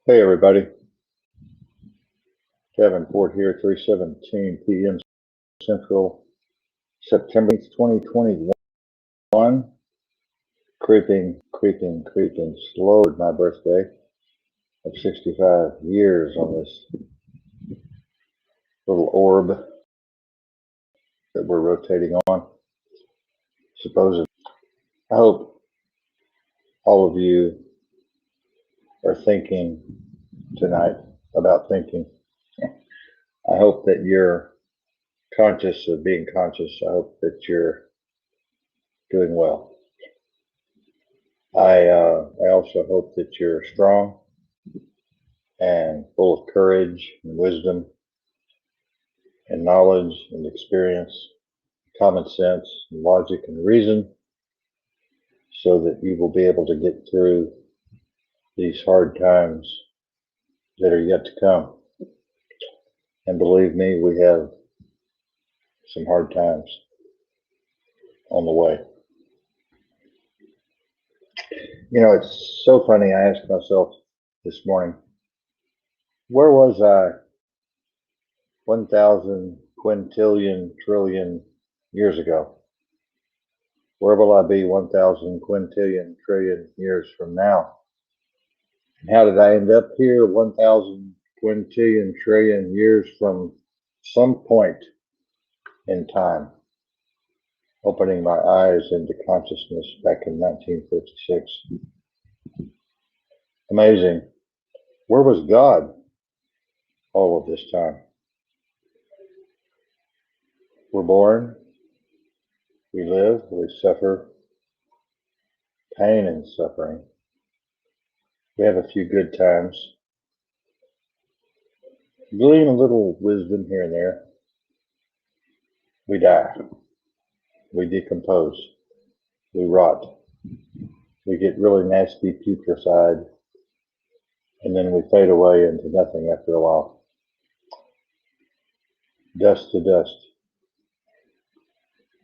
Hey everybody, Davenport here, 3:17 p.m. Central, September 2021. Creeping slow at my birthday of 65 years on this little orb that we're rotating on, supposedly. I hope all of you are thinking tonight about thinking. I hope that you're conscious of being conscious. I hope that you're doing well. I also hope that you're strong and full of courage and wisdom and knowledge and experience, common sense and logic and reason, so that you will be able to get through these hard times that are yet to come. And believe me, we have some hard times on the way. You know, it's so funny. I asked myself this morning, where was I 1,000 quintillion trillion years ago? Where will I be 1,000 quintillion trillion years from now? And how did I end up here 1,000 quintillion trillion years from some point in time? Opening my eyes into consciousness back in 1956. Amazing. Where was God all of this time? We're born, we live, we suffer pain and suffering. We have a few good times. Glean a little wisdom here and there. We die. We decompose. We rot. We get really nasty putrefied. And then we fade away into nothing after a while. Dust to dust.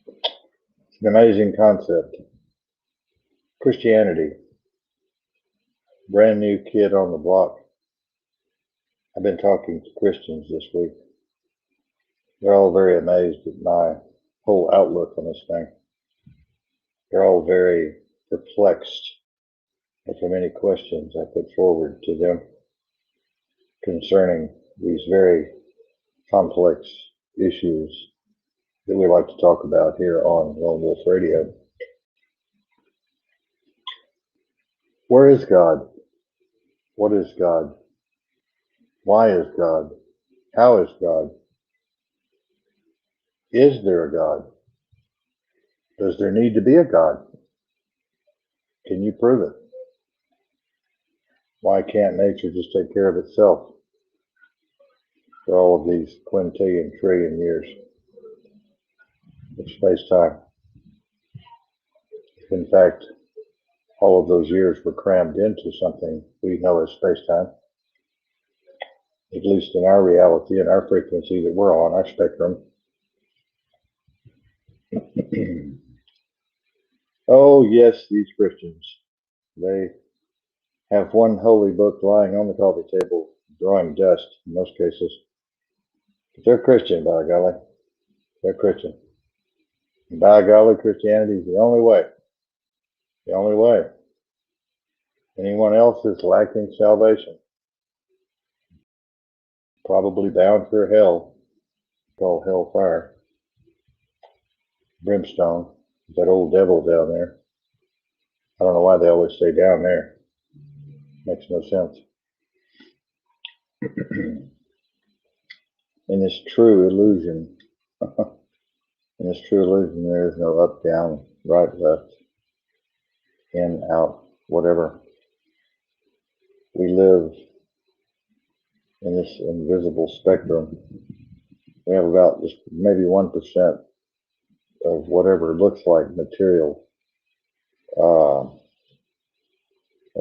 It's an amazing concept. Christianity. Brand new kid on the block. I've been talking to Christians this week. They're all very amazed at my whole outlook on this thing. They're all very perplexed at the many questions I put forward to them concerning these very complex issues that we like to talk about here on Lone Wolf Radio. Where is God? What is God? Why is God? How is God? Is there a God? Does there need to be a God? Can you prove it? Why can't nature just take care of itself for all of these quintillion trillion years of space-time? In fact, all of those years were crammed into something we know as space-time, at least in our reality and our frequency that we're on, our spectrum. Oh, yes, these Christians. They have one holy book lying on the coffee table, drawing dust in most cases. But they're Christian, by golly. They're Christian. And by golly, Christianity is the only way. The only way. Anyone else is lacking salvation. Probably bound for hell, called hellfire. Brimstone, that old devil down there. I don't know why they always stay down there. Makes no sense. In this true illusion, there is no up, down, right, left, in, out, whatever. We live in this invisible spectrum. We have about just maybe 1% of whatever looks like material of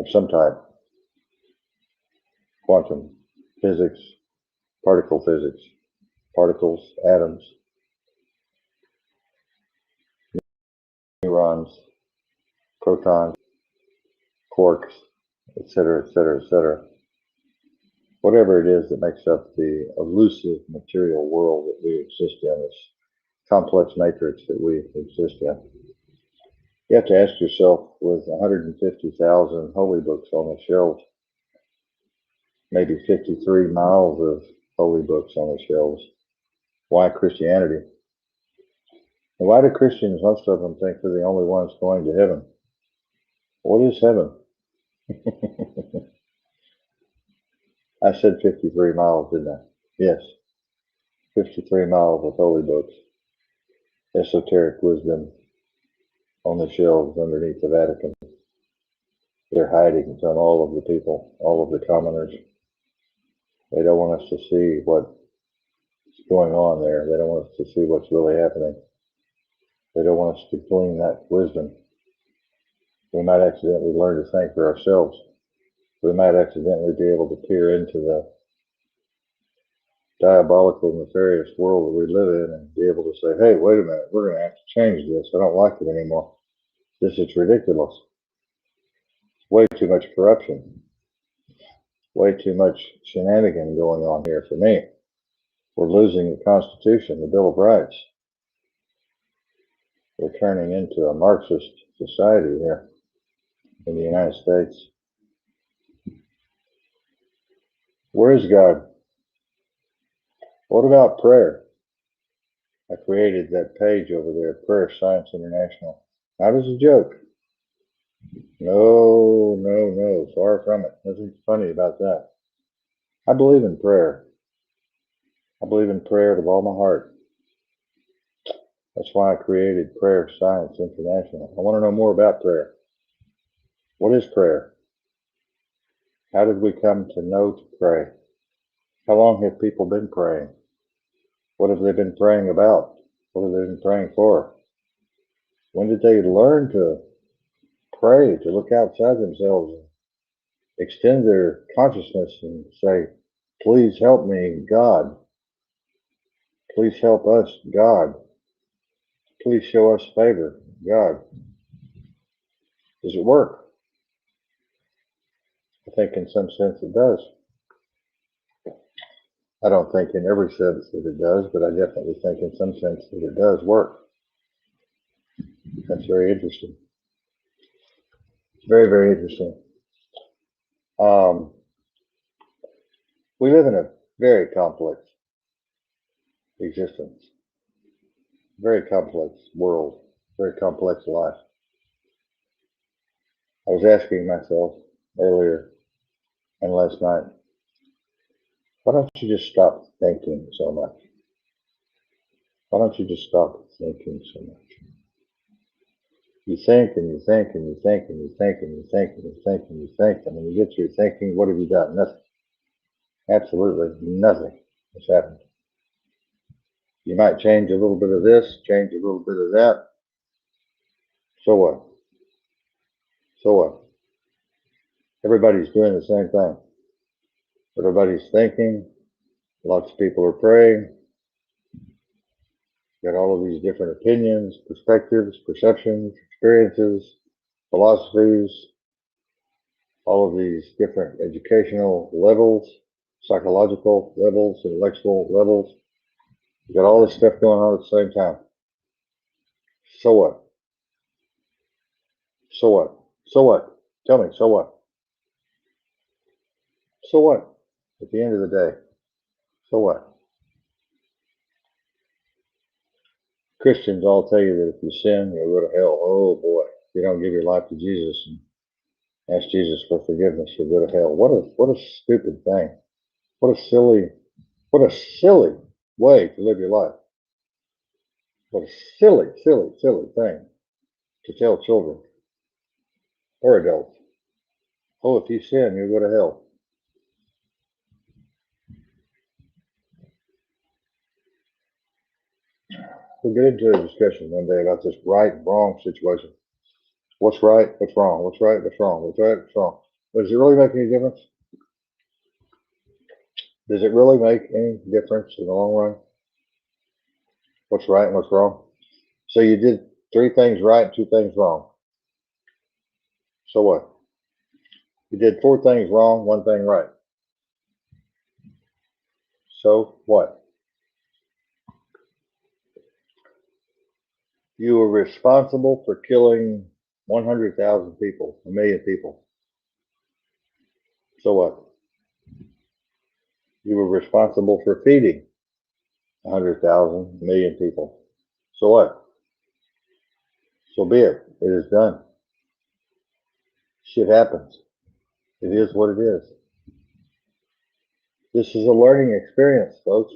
some type. Quantum physics, particle physics, particles, atoms, neurons, protons, quarks, etc., etc., etc. whatever it is that makes up the elusive material world that we exist in, this complex matrix that we exist in. You have to ask yourself, with 150,000 holy books on the shelves, maybe 53 miles of holy books on the shelves, why Christianity? And why do Christians, most of them, think they're the only ones going to heaven? What is heaven? I said 53 miles, didn't I? Yes, 53 miles of holy books, esoteric wisdom on the shelves underneath the Vatican. They're hiding from all of the people, all of the commoners. They don't want us to see what's going on there. They don't want us to see what's really happening. They don't want us to glean that wisdom. We might accidentally learn to think for ourselves. We might accidentally be able to peer into the diabolical, nefarious world that we live in and be able to say, hey, wait a minute, we're going to have to change this. I don't like it anymore. This is ridiculous. Way too much corruption. Way too much shenanigan going on here for me. We're losing the Constitution, the Bill of Rights. We're turning into a Marxist society here in the United States. Where is God? What about prayer? I created that page over there, Prayer Science International. Not as a joke. No, no, no. Far from it. Nothing funny about that. I believe in prayer. I believe in prayer with all my heart. That's why I created Prayer Science International. I want to know more about prayer. What is prayer? How did we come to know to pray? How long have people been praying? What have they been praying about? What have they been praying for? When did they learn to pray, to look outside themselves and extend their consciousness and say, please help me, God. Please help us, God. Please show us favor, God. Does it work? I think in some sense it does. I don't think in every sense that it does, but I definitely think in some sense that it does work. That's very interesting. Very, very interesting. We live in a very complex existence, very complex world, very complex life. I was asking myself earlier and last night, why don't you just stop thinking so much? Why don't you just stop thinking so much? You think and you think and you think and you think and you think and you think and you think, and when you get through thinking, what have you done? Nothing. Absolutely nothing has happened. You might change a little bit of this, change a little bit of that. So what? So what? Everybody's doing the same thing. Everybody's thinking. Lots of people are praying. Got all of these different opinions, perspectives, perceptions, experiences, philosophies, all of these different educational levels, psychological levels, intellectual levels. You got all this stuff going on at the same time. So what? So what? So what? Tell me, so what? So what? At the end of the day, so what? Christians all tell you that if you sin, you'll go to hell. Oh boy, if you don't give your life to Jesus and ask Jesus for forgiveness, you'll go to hell. What a stupid thing. What a silly way to live your life. What a silly thing to tell children or adults. Oh, if you sin, you'll go to hell. We'll get into a discussion one day about this right and wrong situation. What's right? What's wrong? What's right? What's wrong? What's right? What's wrong? But does it really make any difference? Does it really make any difference in the long run? What's right and what's wrong? So you did 3 things right, 2 things wrong. So what? You did 4 things wrong, 1 thing right. So what? You were responsible for killing 100,000 people, 1,000,000 people. So what? You were responsible for feeding 100,000, 1,000,000 people. So what? So be it. It is done. Shit happens. It is what it is. This is a learning experience, folks.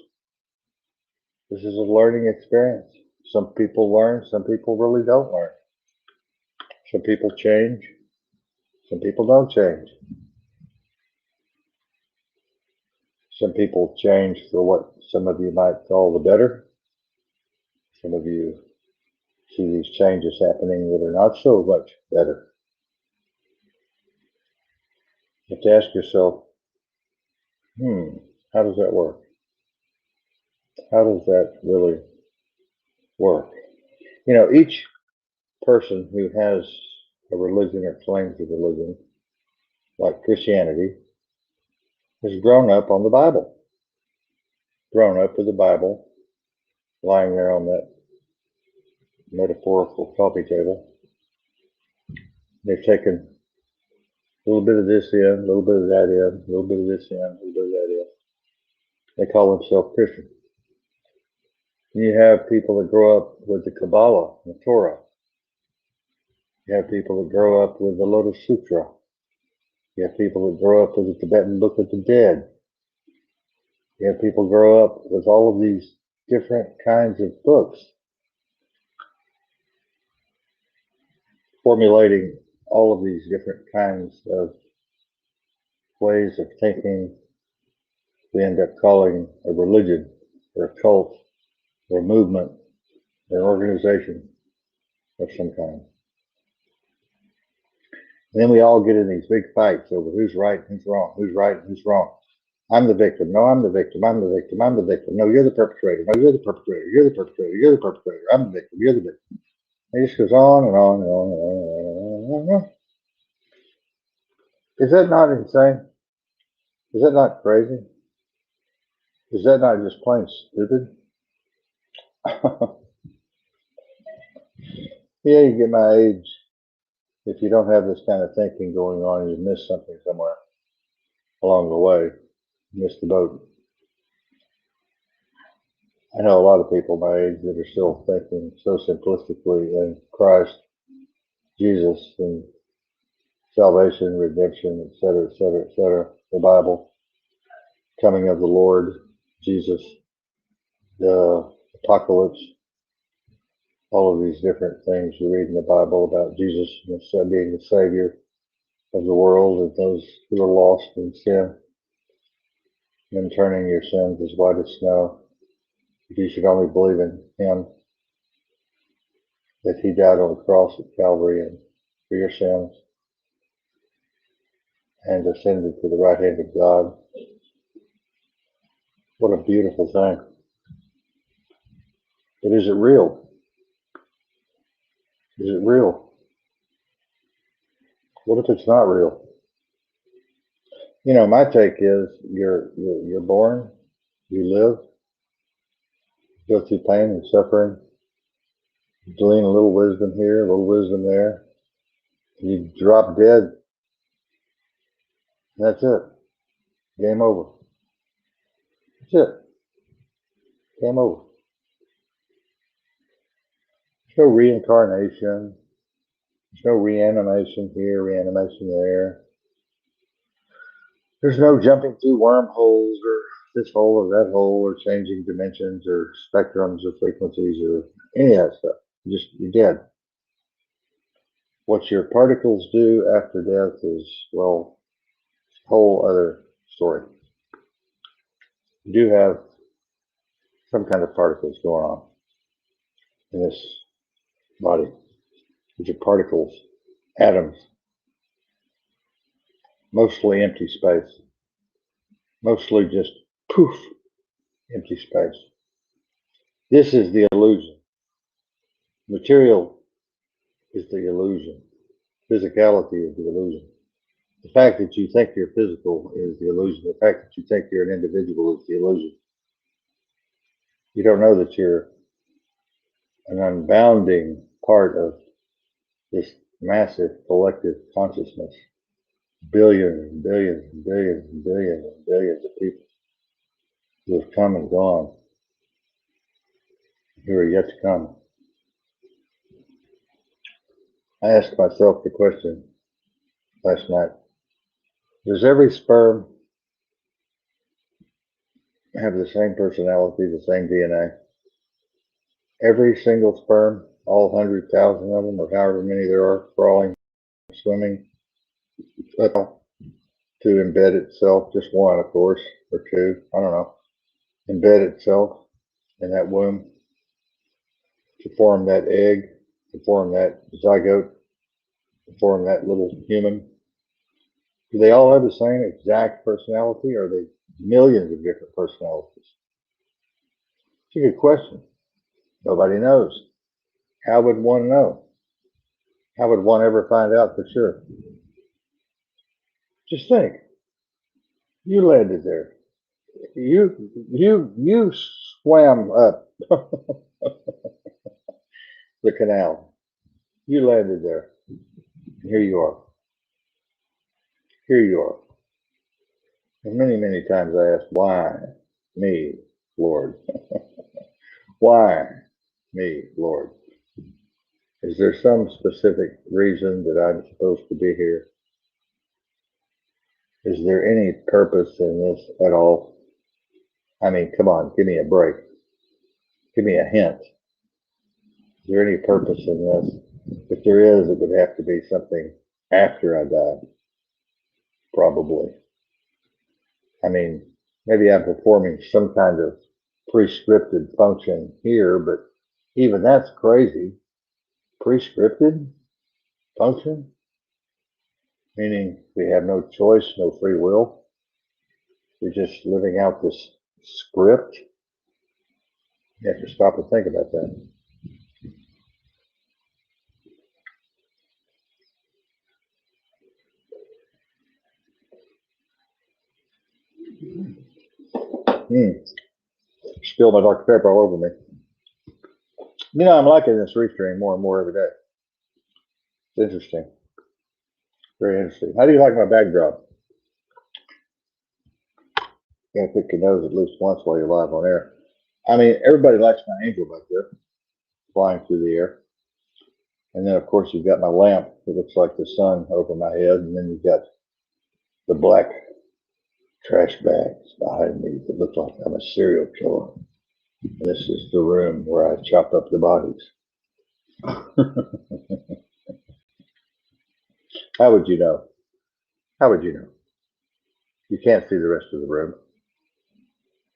This is a learning experience. Some people learn, some people really don't learn. Some people change, some people don't change. Some people change for what some of you might call the better. Some of you see these changes happening that are not so much better. You have to ask yourself, how does that work? How does that really work? You know, each person who has a religion or claims a religion, like Christianity, has grown up on the Bible, grown up with the Bible lying there on that metaphorical coffee table. They've taken a little bit of this in, a little bit of that in, a little bit of this in, a little bit of that in. They call themselves Christian. You have people that grow up with the Kabbalah, the Torah. You have people that grow up with the Lotus Sutra. You have people that grow up with the Tibetan Book of the Dead. You have people grow up with all of these different kinds of books, formulating all of these different kinds of ways of thinking. We end up calling a religion or a cult or a movement or an organization of some kind. And then we all get in these big fights over who's right and who's wrong, who's right and who's wrong. I'm the victim. No, I'm the victim. I'm the victim. I'm the victim. No, you're the perpetrator. No, you're the perpetrator. You're the perpetrator. You're the perpetrator. I'm the victim. You're the victim. It just goes on and on and on and on and on and on. Is that not insane? Is that not crazy? Is that not just plain stupid? Yeah, you get my age. If you don't have this kind of thinking going on, you miss something somewhere along the way. You miss the boat. I know a lot of people my age that are still thinking so simplistically in Christ, Jesus, and salvation, redemption, etc., etc., etc., the Bible, coming of the Lord, Jesus, the apocalypse, all of these different things you read in the Bible about Jesus being the Savior of the world and those who are lost in sin, and turning your sins as white as snow. If you should only believe in Him, that He died on the cross at Calvary and for your sins, and ascended to the right hand of God. What a beautiful thing. But is it real? Is it real? What if it's not real? You know, my take is you're born, you live, go through pain and suffering, glean a little wisdom here, a little wisdom there. You drop dead, and that's it. Game over. That's it. Game over. There's no reincarnation. There's no reanimation here, reanimation there. There's no jumping through wormholes or this hole or that hole or changing dimensions or spectrums or frequencies or any of that stuff. You're dead. What your particles do after death is, well, a whole other story. You do have some kind of particles going on in this body, which are particles, atoms, mostly empty space, mostly just poof, empty space. This is the illusion. Material is the illusion. Physicality is the illusion. The fact that you think you're physical is the illusion. The fact that you think you're an individual is the illusion. You don't know that you're an unbounding part of this massive collective consciousness. Billions and billions and billions and billions and billions of people who have come and gone, who are yet to come. I asked myself the question last night, does every sperm have the same personality, the same DNA? Every single sperm, all 100,000 of them, or however many there are, crawling, swimming, to embed itself, just one, of course, or two, I don't know, embed itself in that womb to form that egg, to form that zygote, to form that little human. Do they all have the same exact personality, or are they millions of different personalities? It's a good question. Nobody knows. How would one know? How would one ever find out for sure? Just think. You landed there. You swam up the canal. You landed there. And here you are. Here you are. And many, many times I ask, why me, Lord? Why me, Lord? Is there some specific reason that I'm supposed to be here? Is there any purpose in this at all? I mean, come on, give me a break. Give me a hint. Is there any purpose in this? If there is, it would have to be something after I die, probably. I mean, maybe I'm performing some kind of prescripted function here, but even that's crazy. Prescripted function? Meaning we have no choice, no free will. We're just living out this script. You have to stop and think about that. Spill my Dr. Pepper all over me. You know, I'm liking this restream more and more every day. It's interesting. Very interesting. How do you like my backdrop? You gotta pick your nose at least once while you're live on air. I mean, everybody likes my angel back there, flying through the air. And then, of course, you've got my lamp that looks like the sun over my head. And then you've got the black trash bags behind me that look like I'm a serial killer. And this is the room where I chop up the bodies. How would you know? How would you know? You can't see the rest of the room.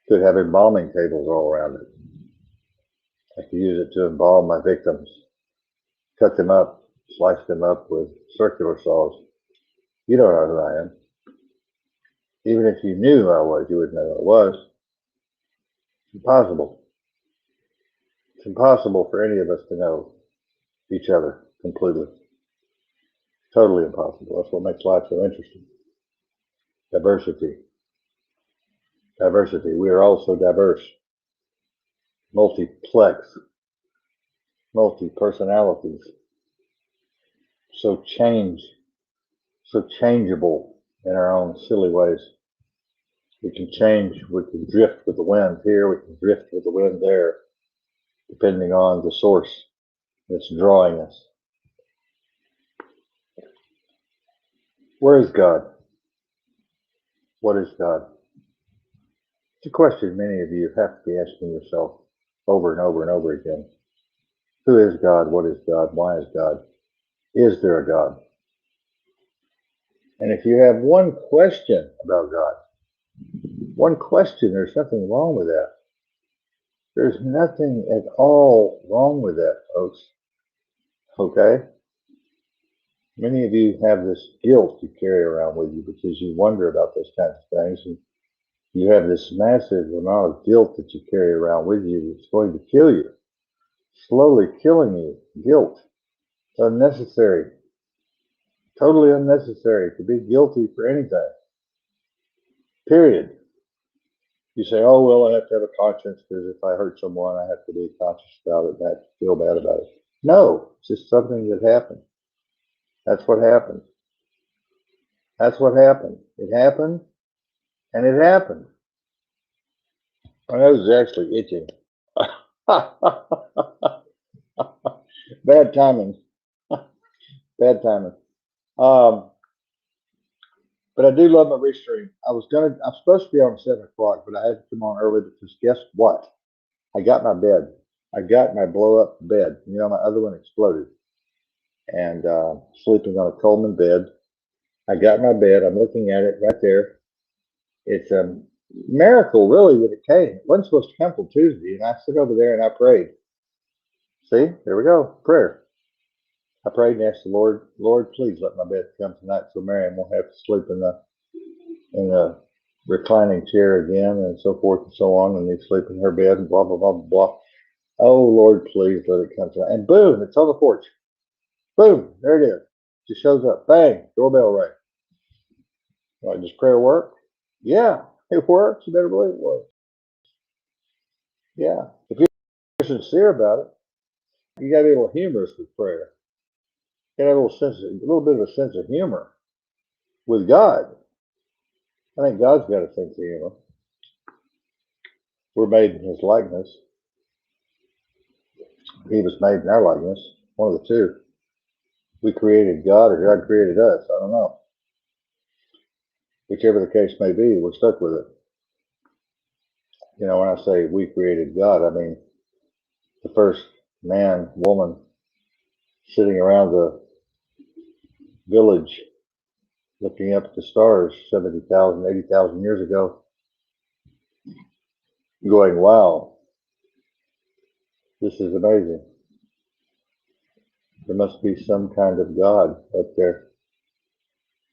Could have embalming tables all around it. I could use it to embalm my victims, cut them up, slice them up with circular saws. You don't know who I am. Even if you knew who I was, you wouldn't know who I was. It's impossible. It's impossible for any of us to know each other completely. Totally impossible. That's what makes life so interesting. Diversity. Diversity. We are all so diverse. Multiplex. Multi-personalities. So changeable in our own silly ways. We can change, we can drift with the wind here, we can drift with the wind there, depending on the source that's drawing us. Where is God? What is God? It's a question many of you have to be asking yourself over and over and over again. Who is God? What is God? Why is God? Is there a God? And if you have one question about God, one question, there's nothing wrong with that. There's nothing at all wrong with that, folks. Okay? Many of you have this guilt you carry around with you because you wonder about those kinds of things. And you have this massive amount of guilt that you carry around with you that's going to kill you, slowly killing you. Guilt. It's unnecessary. Totally unnecessary to be guilty for anything. Period. You say, oh, well, I have to have a conscience because if I hurt someone, I have to be conscious about it and I have to feel bad about it. No, it's just something that happened. That's what happened. That's what happened. It happened and it happened. My nose is actually itching. Bad timing. Bad timing. Um, but I do love my restream. I'm supposed to be on 7 o'clock, but I had to come on early because guess what? I got my bed. I got my blow up bed. You know, my other one exploded. And sleeping on a Coleman bed. I got my bed. I'm looking at it right there. It's a miracle, really, that it came. It wasn't supposed to come till Tuesday. And I sit over there and I prayed. See, there we go. Prayer. I prayed and asked the Lord, Lord, please let my bed come tonight so Marion won't have to sleep in the reclining chair again and so forth and so on, and they sleep in her bed and blah blah blah blah blah. Oh Lord, please let it come tonight. And boom, it's on the porch. Boom, there it is. Just shows up. Bang, doorbell rang. Like, does prayer work? Yeah, it works. You better believe it works. Yeah. If you're sincere about it, you gotta be a little humorous with prayer. You gotta have a little bit of a sense of humor with God. I think God's got a sense of humor. We're made in his likeness. He was made in our likeness. One of the two. We created God or God created us. I don't know. Whichever the case may be, we're stuck with it. You know, when I say we created God, I mean the first man, woman sitting around the village looking up at the stars 70,000, 80,000 years ago, going, wow, this is amazing. There must be some kind of God up there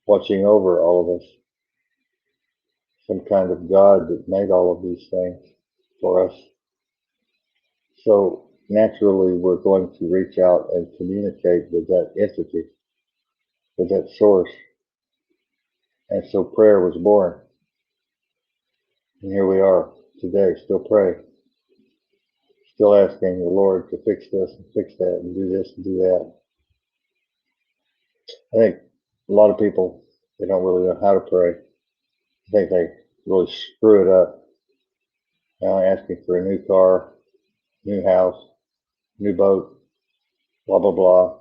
watching over all of us, some kind of God that made all of these things for us. So naturally, we're going to reach out and communicate with that entity, with that source. And so prayer was born. And here we are today, still praying, still asking the Lord to fix this and fix that and do this and do that. I think a lot of people, they don't really know how to pray. I think they really screw it up. You know, asking for a new car, new house, new boat, blah, blah, blah.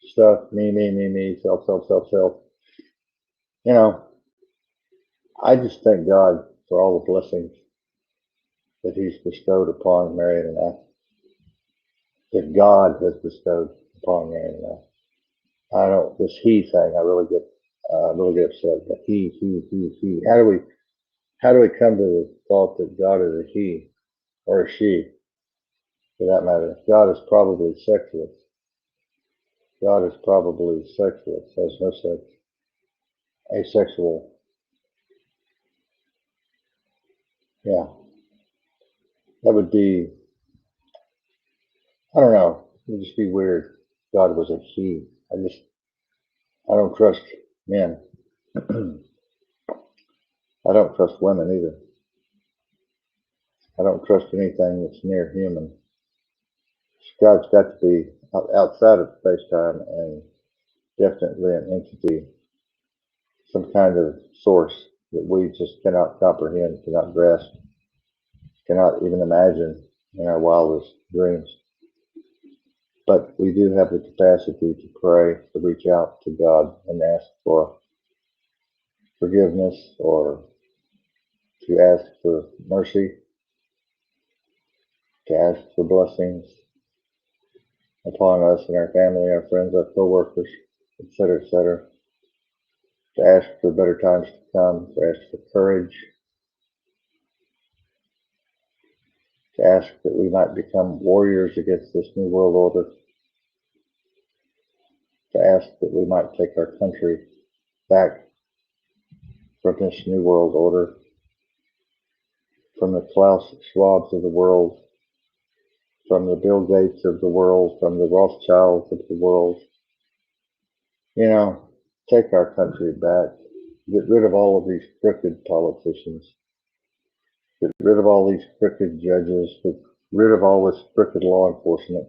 Stuff, me, self, self, self, self. You know, I just thank God for all the blessings that he's bestowed upon Marion and I, that God has bestowed upon Marion and I don't, this he thing, I really get upset. But he. How do we come to the thought that God is a he or a she, for that matter? God is probably sexless. God is probably sexless, has no sex, asexual. Yeah, that would be, I don't know, it would just be weird. God was a he. I don't trust men. I don't trust women either. I don't trust anything that's near human. God's got to be outside of space-time and definitely an entity, some kind of source that we just cannot comprehend, cannot grasp, cannot even imagine in our wildest dreams. But we do have the capacity to pray, to reach out to God and ask for forgiveness or to ask for mercy, to ask for blessings upon us and our family, our friends, our co-workers, etc., to ask for better times to come, to ask for courage, to ask that we might become warriors against this new world order, to ask that we might take our country back from this new world order, from the Klaus Schwabs of the world, from the Bill Gates of the world, from the Rothschilds of the world. You know, take our country back. Get rid of all of these crooked politicians. Get rid of all these crooked judges. Get rid of all this crooked law enforcement.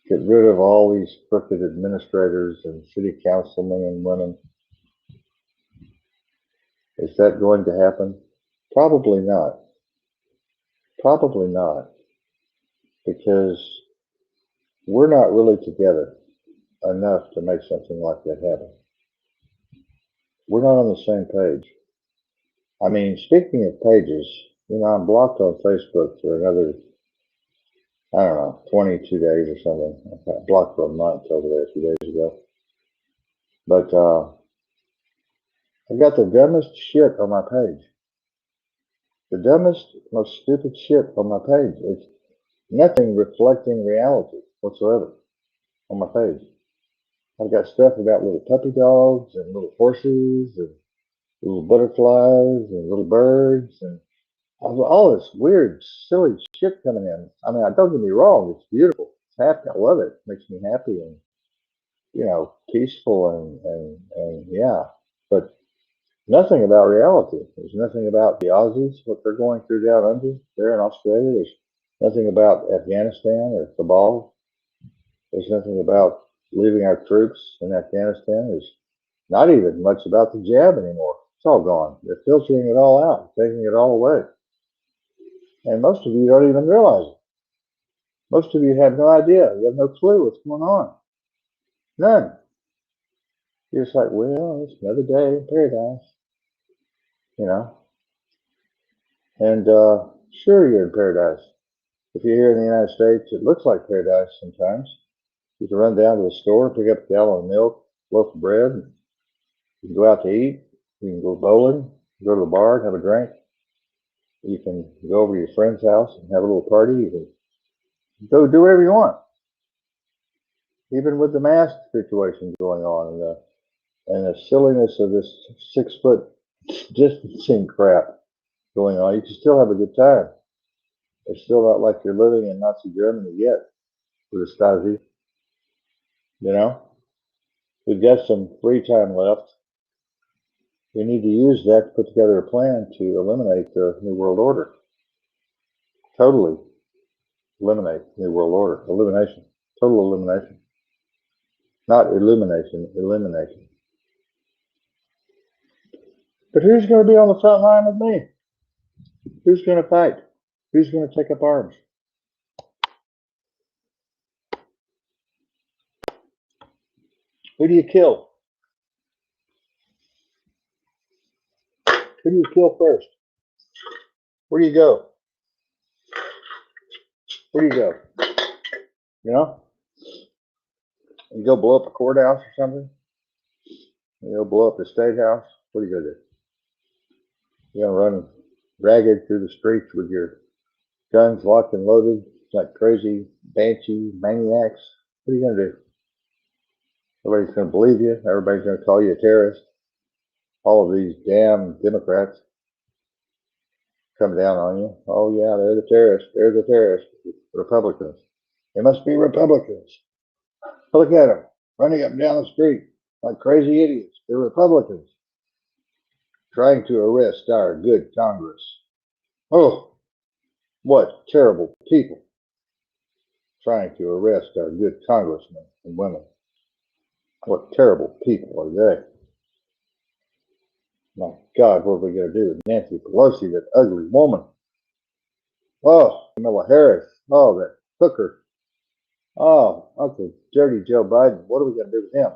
Get rid of all these crooked administrators and city councilmen and women. Is that going to happen? Probably not. Probably not. Because we're not really together enough to make something like that happen. We're not on the same page. I mean, speaking of pages, I'm blocked on Facebook for another, I don't know, 22 days or something. I got blocked for a month over there a few days ago. But I've got the dumbest shit on my page. The dumbest, most stupid shit on my page. It's nothing reflecting reality whatsoever on my page. I've got stuff about little puppy dogs and little horses and little butterflies and little birds and all this weird, silly shit coming in. I mean, don't get me wrong, it's beautiful. It's happy. I love it. It makes me happy and, peaceful and yeah. But nothing about reality. There's nothing about the Aussies, what they're going through down under there in Australia. There's nothing about Afghanistan or Kabul. There's nothing about leaving our troops in Afghanistan. There's not even much about the jab anymore. It's all gone. They're filtering it all out, taking it all away. And most of you don't even realize it. Most of you have no idea. You have no clue what's going on. None. You're just like, well, it's another day in paradise. And sure, you're in paradise. If you're here in the United States, it looks like paradise sometimes. You can run down to the store, pick up a gallon of milk, a loaf of bread, and you can go out to eat. You can go bowling, go to the bar and have a drink. You can go over to your friend's house and have a little party. You can go do whatever you want. Even with the mask situation going on and the silliness of this 6-foot distancing crap going on, you can still have a good time. It's still not like you're living in Nazi Germany yet with the Stasi. We've got some free time left. We need to use that to put together a plan to eliminate the New World Order. Totally eliminate New World Order. Elimination. Total elimination. Not illumination, elimination. But who's going to be on the front line with me? Who's going to fight? Who's going to take up arms? Who do you kill? Who do you kill first? Where do you go? Where do you go? You go blow up a courthouse or something? You go blow up the state house? What are you going to do? You're going to run ragged through the streets with your guns locked and loaded like crazy banshee maniacs? What are you going to do? Everybody's going to believe you. Everybody's going to call you a terrorist. All of these damn Democrats come down on you. Oh, yeah, they're the terrorists. They're the terrorists. Republicans. They must be Republicans. Look at them running up and down the street like crazy idiots. They're Republicans trying to arrest our good Congress. Oh, what terrible people trying to arrest our good congressmen and women. What terrible people are they? My God, what are we going to do with Nancy Pelosi, that ugly woman? Oh, Kamala Harris. Oh, that hooker. Oh, Uncle Dirty Joe Biden. What are we going to do with him?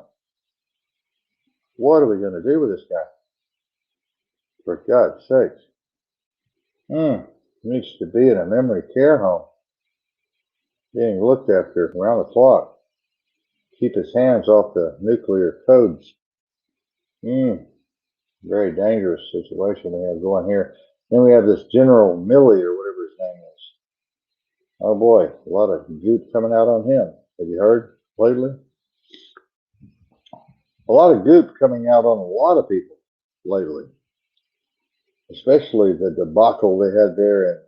What are we going to do with this guy? For God's sakes. He needs to be in a memory care home, being looked after around the clock. Keep his hands off the nuclear codes. Very dangerous situation we have going here. Then we have this General Milley or whatever his name is. Oh boy, a lot of goop coming out on him. Have you heard lately? A lot of goop coming out on a lot of people lately. Especially the debacle they had there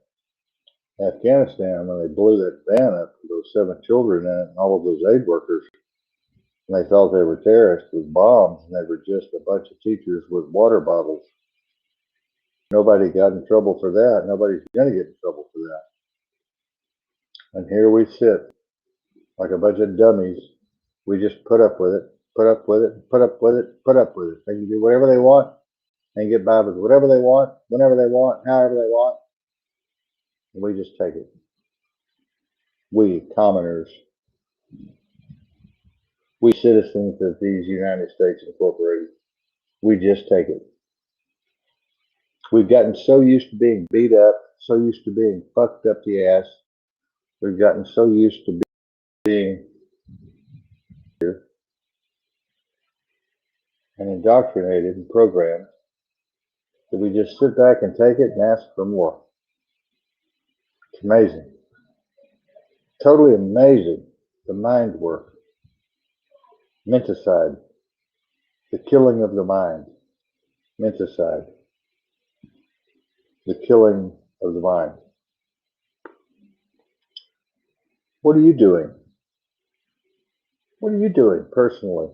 in Afghanistan when they blew that van up with those 7 children in it and all of those aid workers. And they thought they were terrorists with bombs, and they were just a bunch of teachers with water bottles. Nobody got in trouble for that. Nobody's going to get in trouble for that. And here we sit like a bunch of dummies. We just put up with it, put up with it, put up with it, put up with it. They can do whatever they want and get by with whatever they want, whenever they want, however they want. And we just take it. We commoners, we citizens of these United States Incorporated, we just take it. We've gotten so used to being beat up, so used to being fucked up the ass. We've gotten so used to being here and indoctrinated and programmed that we just sit back and take it and ask for more. It's amazing. Totally amazing. The mind work. Menticide. The killing of the mind. Menticide. The killing of the mind. What are you doing? What are you doing personally?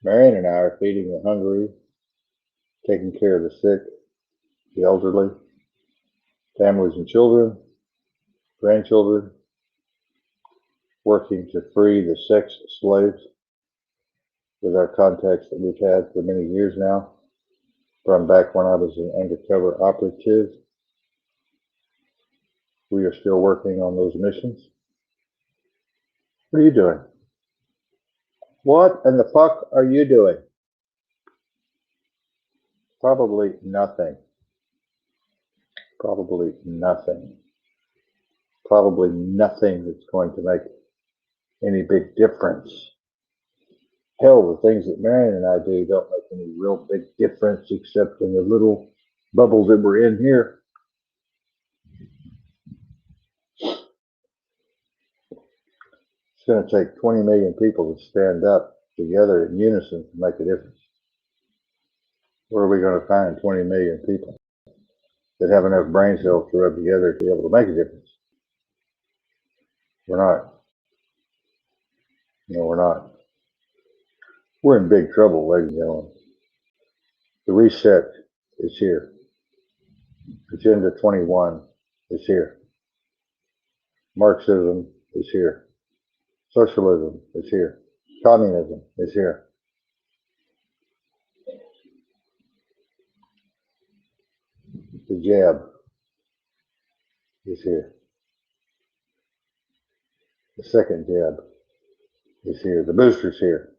Marion and I are feeding the hungry, taking care of the sick, the elderly, families and children, grandchildren, working to free the sex slaves with our contacts that we've had for many years now, from back when I was an undercover operative. We are still working on those missions. What are you doing? What in the fuck are you doing? Probably nothing. Probably nothing. Probably nothing that's going to make any big difference. Hell, the things that Marion and I do don't make any real big difference except in the little bubbles that we're in here. It's going to take 20 million people to stand up together in unison to make a difference. Where are we going to find 20 million people that have enough brain cells to rub together to be able to make a difference? We're not. No, we're not. We're in big trouble, ladies and gentlemen. The reset is here. Agenda 21 is here. Marxism is here. Socialism is here. Communism is here. The jab is here. The second jab is here. The booster's here.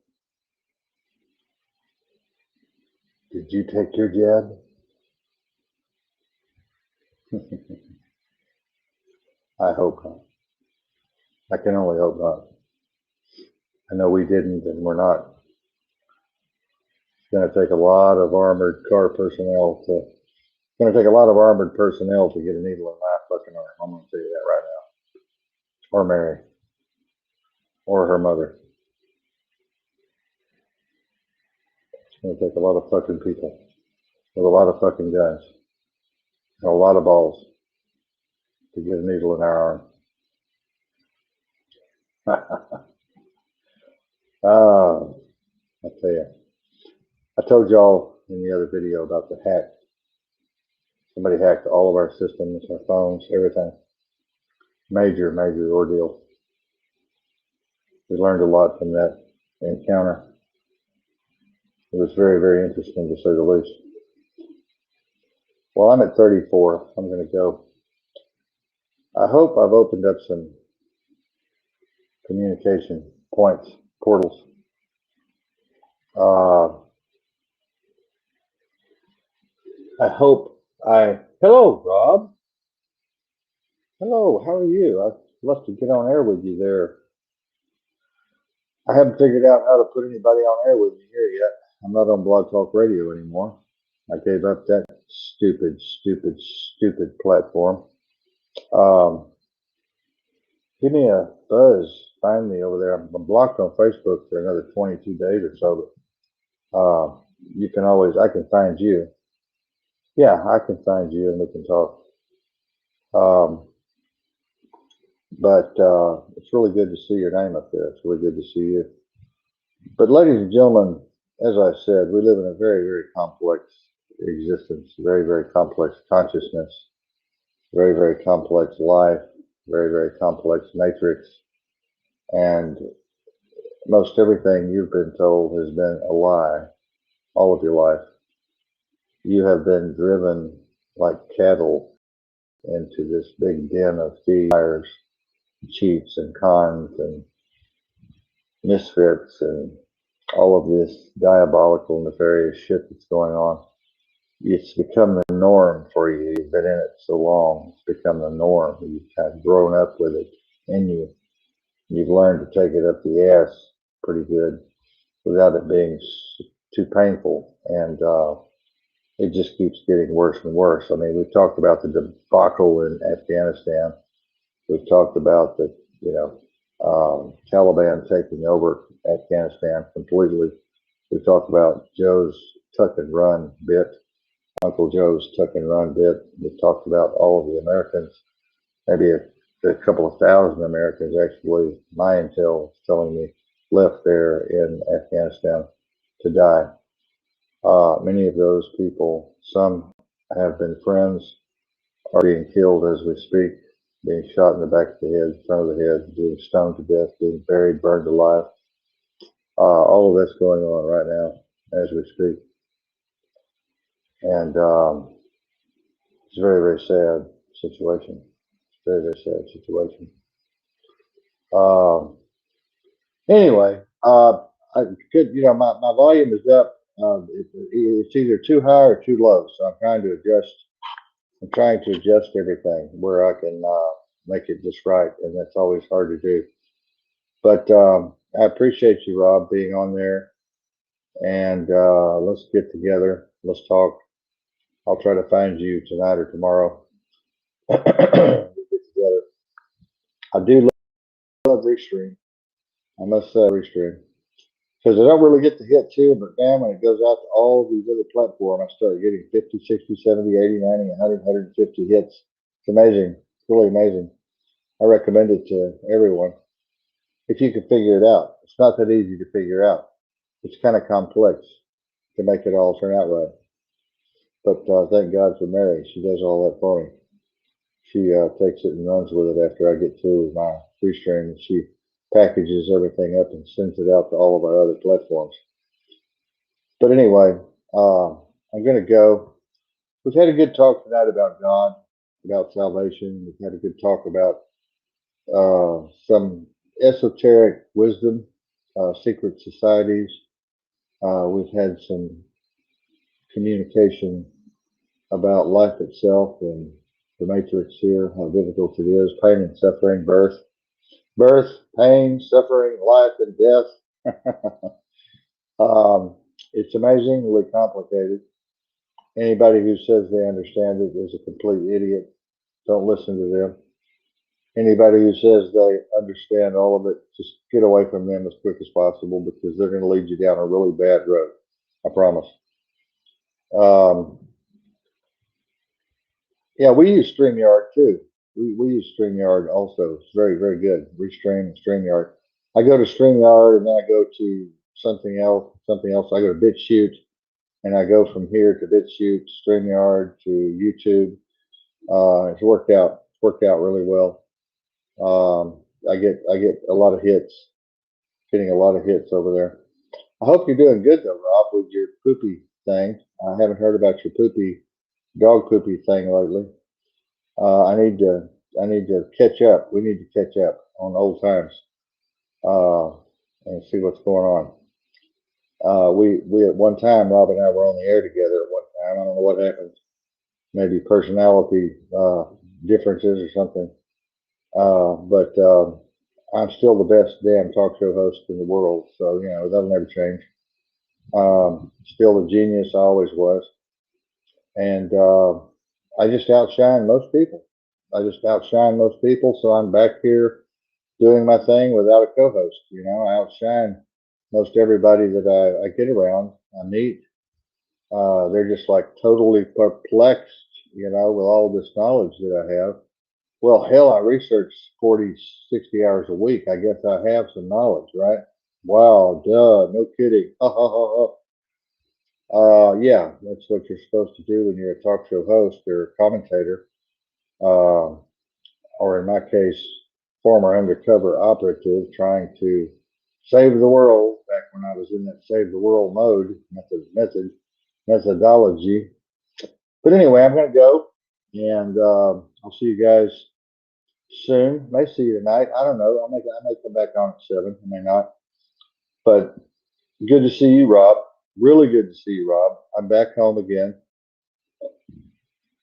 Did you take your jab? I hope not. I can only hope not. I know we didn't and we're not. It's going to take a lot of armored car personnel to, it's going to take a lot of armored personnel to get a needle in my fucking arm. I'm going to tell you that right now. Or Mary. Or her mother. It's going to take a lot of fucking people with a lot of fucking guns and a lot of balls to get a needle in our arm. I tell you, I told y'all in the other video about the hack. Somebody hacked all of our systems, our phones, everything. Major, major ordeal. We learned a lot from that encounter. It was very, very interesting to say the least. Well, I'm at 34. I'm going to go. I hope I've opened up some communication points, portals. I hope hello, Rob. Hello, how are you? I'd love to get on air with you there. I haven't figured out how to put anybody on air with me here yet. I'm not on Blog Talk Radio anymore. I gave up that stupid platform. Give me a buzz. Find me over there. I'm blocked on Facebook for another 22 days or so. But you can always, I can find you. Yeah, I can find you and we can talk. But it's really good to see your name up there. It's really good to see you. But ladies and gentlemen, as I said, we live in a very, very complex existence, very, very complex consciousness, very, very complex life, very, very complex matrix. And most everything you've been told has been a lie all of your life. You have been driven like cattle into this big den of thieves, liars, cheats, and cons, and misfits, and all of this diabolical, nefarious shit that's going on. It's become the norm for you. You've been in it so long. It's become the norm. You've kind of grown up with it in you. You've learned to take it up the ass pretty good without it being too painful. And it just keeps getting worse and worse. I mean, we've talked about the debacle in Afghanistan. We've talked about the, Taliban taking over Afghanistan completely. We've talked about Joe's tuck and run bit, Uncle Joe's tuck and run bit. We've talked about all of the Americans, maybe a couple of thousand Americans actually, my intel is telling me, left there in Afghanistan to die. Many of those people, some have been friends, are being killed as we speak, being shot in the back of the head, front of the head, being stoned to death, being buried, burned alive. All of that's going on right now as we speak. And it's a very, very sad situation. It's a very, very sad situation. Anyway, I could, my volume is up. It's either too high or too low, so I'm trying to adjust. I'm trying to adjust everything where I can make it just right, and that's always hard to do. But I appreciate you, Rob, being on there, and let's get together. Let's talk. I'll try to find you tonight or tomorrow. We'll get together. I do love Restream. I must say Restream. Because I don't really get the hits here, but man, when it goes out to all these other platforms, I start getting 50, 60, 70, 80, 90, 100, 150 hits. It's amazing. It's really amazing. I recommend it to everyone. If you can figure it out. It's not that easy to figure out. It's kind of complex to make it all turn out right. But thank God for Mary. She does all that for me. She takes it and runs with it after I get through with my Restream. She packages everything up and sends it out to all of our other platforms. But anyway, I'm going to go. We've had a good talk tonight about God, about salvation. We've had a good talk about some esoteric wisdom, secret societies. We've had some communication about life itself and the matrix here, how difficult it is, pain and suffering, birth, pain, suffering, life, and death. It's amazingly complicated. Anybody who says they understand it is a complete idiot. Don't listen to them. Anybody who says they understand all of it, just get away from them as quick as possible because they're going to lead you down a really bad road. I promise. Yeah, we use StreamYard too. We use StreamYard also. It's very, very good. Restream and StreamYard. I go to StreamYard and then I go to something else. I go to BitChute and I go from here to BitChute, StreamYard to YouTube. It's worked out. It's worked out really well. I get a lot of hits. Getting a lot of hits over there. I hope you're doing good though, Rob, with your poopy thing. I haven't heard about your dog poopy thing lately. I need to catch up. We need to catch up on old times and see what's going on. We at one time, Rob and I were on the air together at one time. I don't know what happened. Maybe personality differences or something. But I'm still the best damn talk show host in the world. So, that'll never change. Still the genius I always was. And I just outshine most people. So I'm back here doing my thing without a co-host. I outshine most everybody that I get around, I meet. They're just like totally perplexed, with all this knowledge that I have. Well, hell, I research 40, 60 hours a week. I guess I have some knowledge, right? Wow, duh, no kidding. Yeah, that's what you're supposed to do when you're a talk show host or commentator, uh, or in my case, former undercover operative trying to save the world back when I was in that save the world methodology. But anyway, I'm going to go, and I'll see you guys soon. May see you tonight. I don't know. I may come back on at 7. I may not. But good to see you, Rob. Really good to see you, Rob. I'm back home again.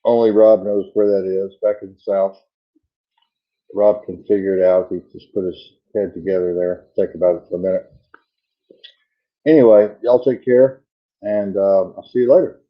Only Rob knows where that is, back in the South. Rob can figure it out. He just put his head together there. Think about it for a minute. Anyway, y'all take care, and I'll see you later.